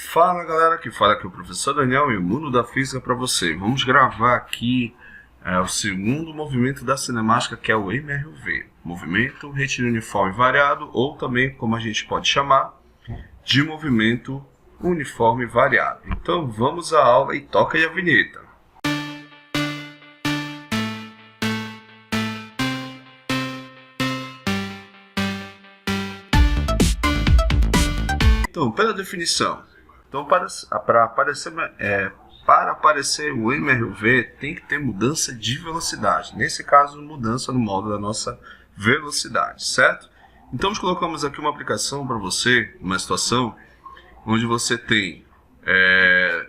Fala galera, que fala aqui o professor Daniel e o Mundo da Física para você. Vamos gravar aqui o segundo movimento da cinemática, que é o MRUV, movimento retilíneo uniforme variado, ou também, como a gente pode chamar, de movimento uniforme variado. Então vamos à aula e toca aí a vinheta. Então, pela definição, para aparecer o MRUV tem que ter mudança de velocidade. Nesse caso, mudança no modo da nossa velocidade, certo? Então, nós colocamos aqui uma aplicação para você, uma situação onde você tem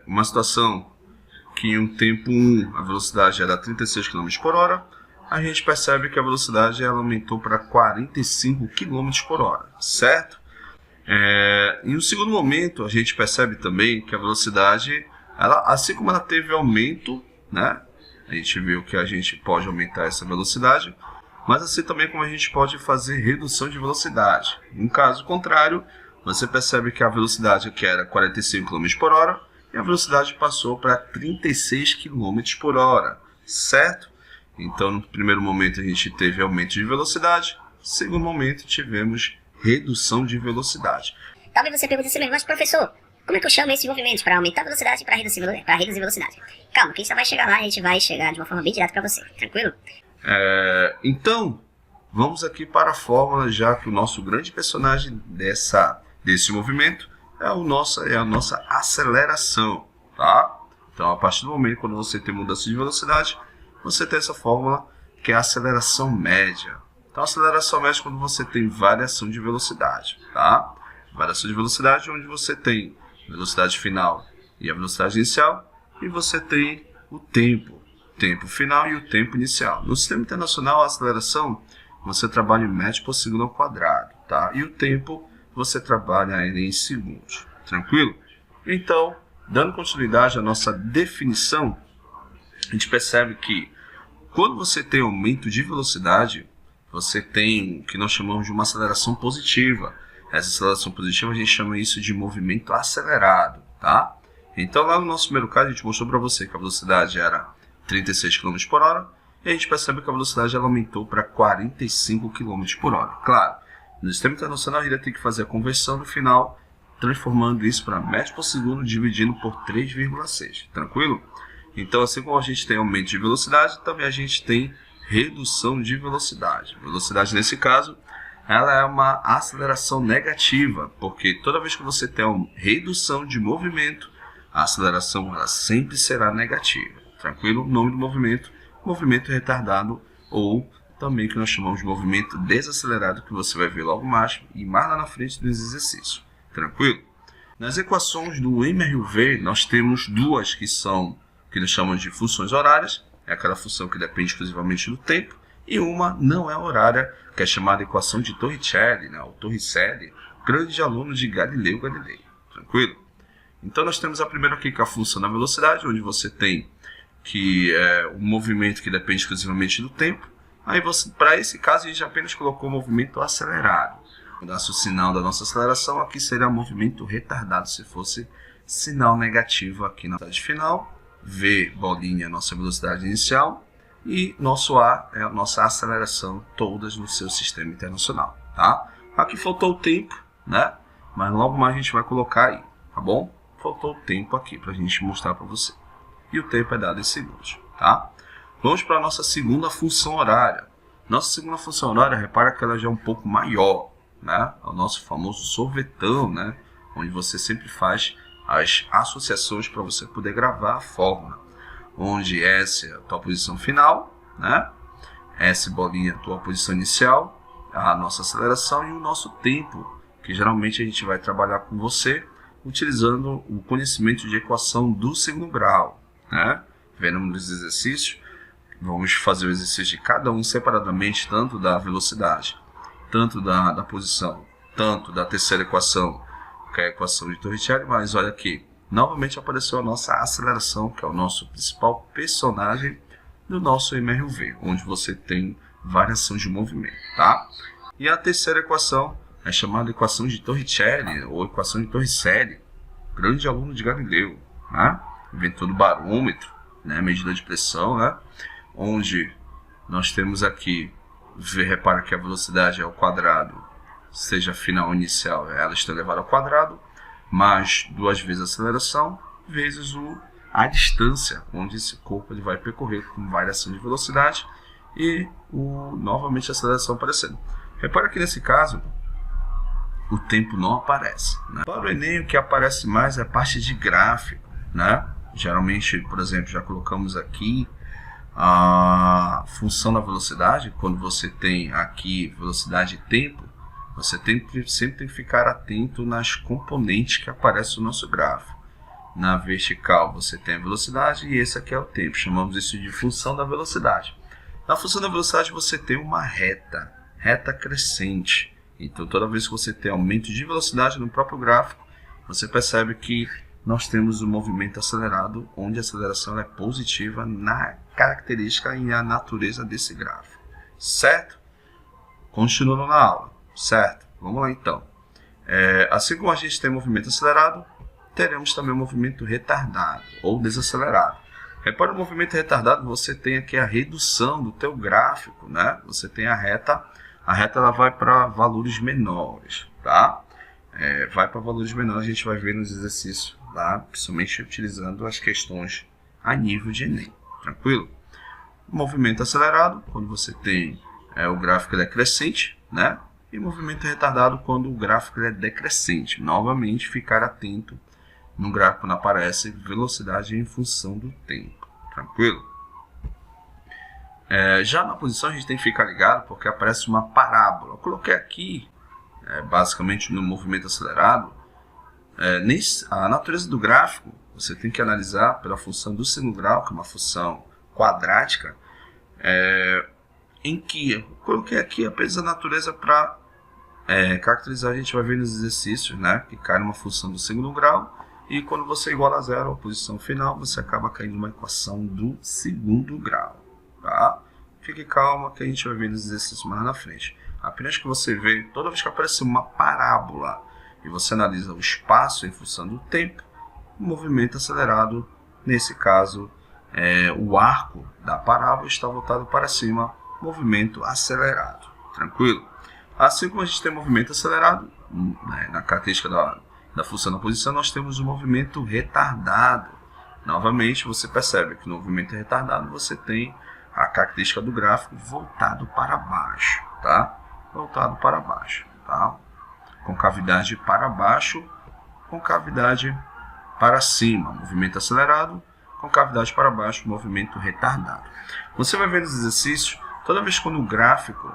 uma situação que em um tempo 1 a velocidade era 36 km por hora. A gente percebe que a velocidade ela aumentou para 45 km por hora, certo? Em um segundo momento, a gente percebe também que a velocidade, assim como ela teve aumento, né? A gente viu que a gente pode aumentar essa velocidade, mas assim também como a gente pode fazer redução de velocidade. No caso contrário, você percebe que a velocidade que era 45 km por hora, e a velocidade passou para 36 km por hora, certo? Então, no primeiro momento a gente teve aumento de velocidade, no segundo momento tivemos redução de velocidade. Talvez você pergunte assim mesmo, mas professor, como é que eu chamo esses movimentos para aumentar a velocidade e para reduzir velocidade? Calma, que a gente só vai chegar lá e a gente vai chegar de uma forma bem direta para você, tranquilo? Então, vamos aqui para a fórmula, já que o nosso grande personagem desse movimento é a nossa aceleração, tá? Então, a partir do momento quando você tem mudança de velocidade, você tem essa fórmula que é a aceleração média. Então, a aceleração média é quando você tem variação de velocidade, tá? Variação de velocidade onde você tem a velocidade final e a velocidade inicial, e você tem o tempo final e o tempo inicial. No sistema internacional, a aceleração você trabalha em metros por segundo ao quadrado, tá? E o tempo você trabalha em segundos, tranquilo? Então, dando continuidade à nossa definição, a gente percebe que quando você tem aumento de velocidade, você tem o que nós chamamos de uma aceleração positiva. Essa aceleração positiva a gente chama isso de movimento acelerado, tá? Então lá no nosso primeiro caso a gente mostrou para você que a velocidade era 36 km por hora e a gente percebe que a velocidade ela aumentou para 45 km por hora. Claro, no sistema internacional a gente tem que fazer a conversão no final, transformando isso para metros por segundo dividindo por 3,6, tranquilo? Então assim como a gente tem aumento de velocidade, também a gente tem redução de velocidade. Velocidade nesse caso, ela é uma aceleração negativa, porque toda vez que você tem uma redução de movimento, a aceleração ela sempre será negativa. Tranquilo? O nome do movimento, movimento retardado, ou também que nós chamamos de movimento desacelerado, que você vai ver logo mais e mais lá na frente dos exercícios. Tranquilo? Nas equações do MRUV, nós temos duas que nós chamamos de funções horárias. É aquela função que depende exclusivamente do tempo, e uma não é horária, que é chamada equação de Torricelli, né? O Torricelli, grande aluno de Galileu Galilei, tranquilo? Então nós temos a primeira aqui, que é a função da velocidade, onde você tem que um movimento que depende exclusivamente do tempo. Aí para esse caso a gente apenas colocou o movimento acelerado. O nosso sinal da nossa aceleração aqui seria movimento retardado, se fosse sinal negativo aqui na velocidade final. V, bolinha, a nossa velocidade inicial, e nosso A é a nossa aceleração, todas no seu sistema internacional, tá? Aqui faltou o tempo, né? Mas logo mais a gente vai colocar aí, tá bom? Faltou o tempo aqui para a gente mostrar para você. E o tempo é dado em segundos, tá? Vamos para a nossa segunda função horária. Nossa segunda função horária, repara que ela já é um pouco maior, né? É o nosso famoso sorvetão, né? Onde você sempre faz as associações para você poder gravar a fórmula, onde S é a tua posição final, né? S bolinha a tua posição inicial, a nossa aceleração e o nosso tempo, que geralmente a gente vai trabalhar com você utilizando o conhecimento de equação do segundo grau, né? Vendo nos exercícios, vamos fazer o exercício de cada um separadamente, tanto da velocidade, tanto da posição, tanto da terceira equação, que é a equação de Torricelli, mas olha aqui, novamente apareceu a nossa aceleração, que é o nosso principal personagem do nosso MRUV, onde você tem variação de movimento, tá? E a terceira equação é chamada equação de Torricelli, ou equação de Torricelli, grande aluno de Galileu, né? Inventou do barômetro, né? Medida de pressão, né? Onde nós temos aqui, repara que a velocidade é ao quadrado, seja final ou inicial, ela está elevada ao quadrado, mais 2 vezes a aceleração, vezes a distância, onde esse corpo ele vai percorrer com variação de velocidade e novamente a aceleração aparecendo. Repara que nesse caso, o tempo não aparece, né? Para o Enem, o que aparece mais é a parte de gráfico, né? Geralmente, por exemplo, já colocamos aqui a função da velocidade. Quando você tem aqui velocidade e tempo, você sempre tem que ficar atento nas componentes que aparecem no nosso gráfico. Na vertical você tem a velocidade e esse aqui é o tempo. Chamamos isso de função da velocidade. Na função da velocidade você tem uma reta crescente. Então toda vez que você tem aumento de velocidade no próprio gráfico, você percebe que nós temos um movimento acelerado, onde a aceleração é positiva na característica e na natureza desse gráfico. Certo? Continuando na aula. Certo? Vamos lá então. Assim como a gente tem movimento acelerado, teremos também o movimento retardado ou desacelerado. Repara, o movimento retardado, você tem aqui a redução do teu gráfico, né? Você tem a reta ela vai para valores menores, tá? Vai para valores menores, a gente vai ver nos exercícios lá, principalmente utilizando as questões a nível de Enem, tranquilo? Movimento acelerado, quando você tem o gráfico ele é crescente, né? E movimento retardado, quando o gráfico ele é decrescente. Novamente, ficar atento no gráfico quando aparece velocidade em função do tempo, tranquilo? Já na posição a gente tem que ficar ligado porque aparece uma parábola. Eu coloquei aqui, basicamente no movimento acelerado, a natureza do gráfico você tem que analisar pela função do segundo grau, que é uma função quadrática, em que eu coloquei aqui apenas a natureza para caracterizar. A gente vai ver nos exercícios, né, que cai numa função do segundo grau, e quando você iguala a zero a posição final, você acaba caindo numa equação do segundo grau, tá? Fique calma que a gente vai ver nos exercícios mais na frente. Apenas que você vê, toda vez que aparecer uma parábola e você analisa o espaço em função do tempo, o movimento acelerado, nesse caso, o arco da parábola está voltado para cima, movimento acelerado, tranquilo? Assim como a gente tem movimento acelerado, na característica da função da posição, nós temos o movimento retardado. Novamente, você percebe que no movimento retardado você tem a característica do gráfico voltado para baixo, tá? Voltado para baixo, tá? Concavidade para baixo, concavidade para cima, movimento acelerado, concavidade para baixo, movimento retardado. Você vai ver nos exercícios, toda vez quando o gráfico,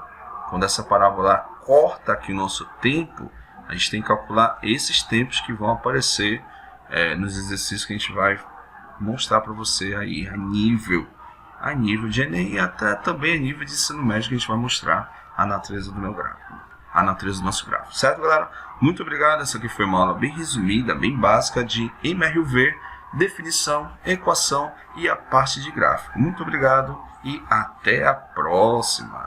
quando essa parábola corta aqui o nosso tempo, a gente tem que calcular esses tempos que vão aparecer nos exercícios que a gente vai mostrar para você aí a nível de Enem e até também a nível de ensino médio, que a gente vai mostrar a natureza do meu gráfico, a natureza do nosso gráfico. Certo, galera? Muito obrigado. Essa aqui foi uma aula bem resumida, bem básica de MRUV, definição, equação e a parte de gráfico. Muito obrigado e até a próxima.